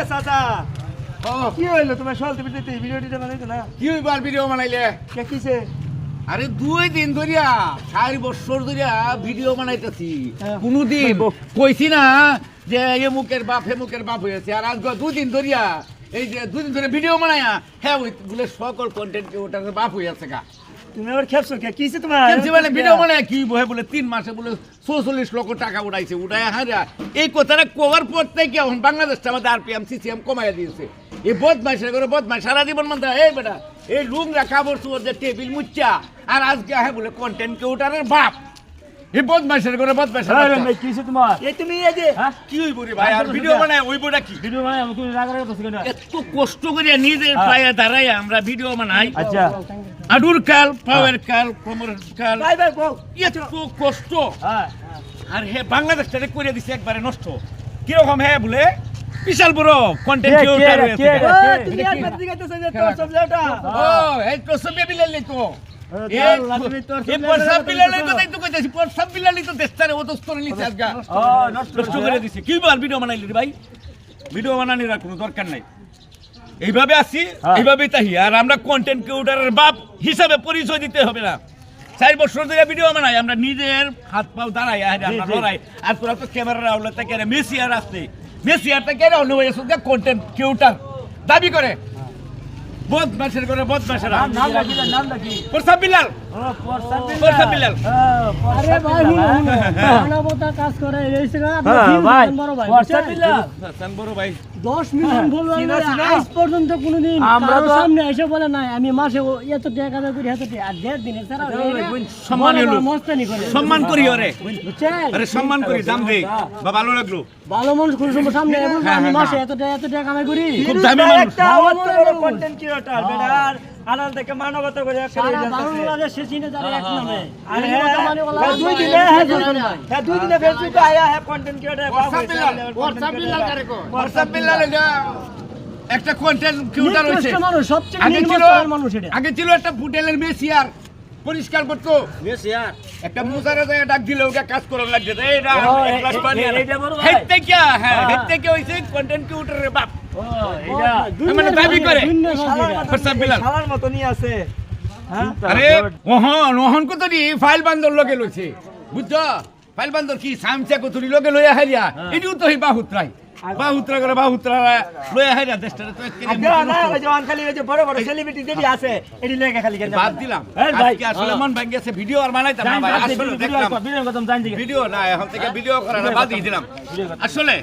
এ চাচা কি হইলো তোমার চলতে ভিডিওতে ভিডিওটা বানাইতো না কি হইবার ভিডিও বানাইলে কে কিছে আরে 2 দিন ধরিয়া 4 বছর ধরিয়া ভিডিও বানাইতেছি কোনদিন কইছি না যে এমুকের বাপ হেমুকের বাপ হয়েছে আর আজ 2 দিন ধরিয়া এই যে 2 দিন ধরে ভিডিও বানায়া হ্যাঁ ওই বলে সকল কন্টেন্ট ওটার বাপ হইছে গা তুমি আবার খেপছো কে কিছে তোমার কেমন মানে ভিডিও বানায় কি বলে 3 মাসে বলে 44 লক্ষ টাকা উড়াইছে উড়ায় হারা এই কথাটা কভার পড়তে কি এখন বাংলাদেশটা আমাদের আরপিএম সিসিএম কমাইয়া দিয়েছে এই বদমাইশের করে বদমাইশ সারা জীবন মন এই বেটা এই লুংরা কাপড় চোপড় যে টেবিল মুচ্চা আর আজকে হ্যাঁ বলে কন্টেন্ট ক্রিয়েটরের বাপ এই বদমাইশের করে বদমাইশ ভাই কিছে তোমার এই তুমি এই যে কি হইব রে ভাই আর ভিডিও বানায় ওই বড়া কি ভিডিও বানাই আমি তুমি রাগ রাগ করছ কেন এত কষ্ট করে নিজের পায়ে দাঁড়ায় আমরা ভিডিও বানাই আচ্ছা আডুর কাল পাওয়ার কাল কোমর কাল ভাই ভাই বল এত কষ্ট হ্যাঁ আর হে বাংলাদেশটারে করে দিছে একবারে নষ্ট কিরকম হ্যাঁ বলে বিশাল বড় কন্টেন্ট ক্রিয়েটর হয়েছে তুমি আর বাদ দিগাইতেছ যে তোর সব যেটা ও এই তো সব বিলালি তো এই প্রসাব বিলালি তো তাই তো কইতাছি প্রসাব বিলালি তো দেশটারে ও দোস্তর নিছে আজগা নষ্ট করে দিছে কি বল ভিডিও বানাইলি রে ভাই ভিডিও বানানোর কোনো দরকার নাই এইভাবে আসি এইভাবেই তাহি আর আমরা কন্টেন্ট ক্রিয়েটরের বাপ হিসাবে পরিচয় দিতে হবে না 4 বছর ধরে ভিডিও বানাই আমরা নিজের হাত পাও দাঁড়াই আমরা লড়াই আর তোরা তো ক্যামেরার আউলাতে কেন মেসি আর আসতে মেসি আর কেন অন্য হয়েছে কন্টেন্ট ক্রিয়েটর দাবি করে বদমাশের করে বদমাশের নাম কি প্রসাব বিলাল প্রসাব বিলাল আরে ভাই মানবতা কাজ করে এইছে না ভাই বড় ভাই প্রসাব বিলাল হাসান বড় ভাই 10 মিলিয়ন বলবেন আজ পর্যন্ত কোনোদিন আমরা তো সামনে এসে বলে নাই আমি মাসে এত টাকা দাও করি এত টাকা আর 1.5 দিনে সারা সম্মান হলো মস্তানি করে সম্মান করি ওরে বুঝছেন আরে সম্মান করি দাম দেই বা ভালো লাগলো ভালো মানুষ কোন সময় সামনে আমি মাসে এত টাকা কামাই করি খুব দামি মানুষ একটা কন্টেন্ট ক্রিয়েটর বেটার আলাল থেকে মানবতা করে সারা বাংলাদেশে চিনে যারা এক নামে আরে দুই দিনে হ্যাঁ 2 দিনে ফেসবুকে আয়া হ্যাঁ কন্টেন্ট ক্রিয়েটর WhatsApp বিলাল করে কো WhatsApp বিলাল একটা কন্টেন্ট ক্রিয়েটর হইছে মানুষ সবচেয়ে আগে ছিল নির্মল মানুষ এটা আগে ছিল একটা ফুটেলের মেসি আর পরিষ্কার করতো বেশি আর একটা মুসারে যায় ডাক দিলে ওকে কাজ করার লাগছে এইটা এক গ্লাস পানি এইটা বড় ভাই হেতে কি হ্যাঁ হেতে কি হইছে কন্টেন্ট ক্রিয়েটরের বাপ ও এইটা মানে দাবি করে WhatsApp বিলাল শালার মতনই আছে হ্যাঁ আরে ওহন কত দি ফাইল বান্দর লগে লইছে বুঝছো ফাইল বান্দর কি সামচা কতরি লগে লইয়া হারিয়া এটিও তো হি বাহুত্রাই বাহুত্রা করে বাহুত্রা লইয়া হারিয়া দেশটারে তো না ওই যে খালি ওই যে বড় বড় সেলিব্রিটি যেটি আছে এটি লেখা খালি কেন বাদ দিলাম এই ভাই আজকে আসলে মন ভাঙ গেছে ভিডিও আর বানাইতাম না ভাই আসলে দেখলাম ভিডিও কথা জানি ভিডিও না এখন থেকে ভিডিও করা না বাদ দিয়ে দিলাম আসলে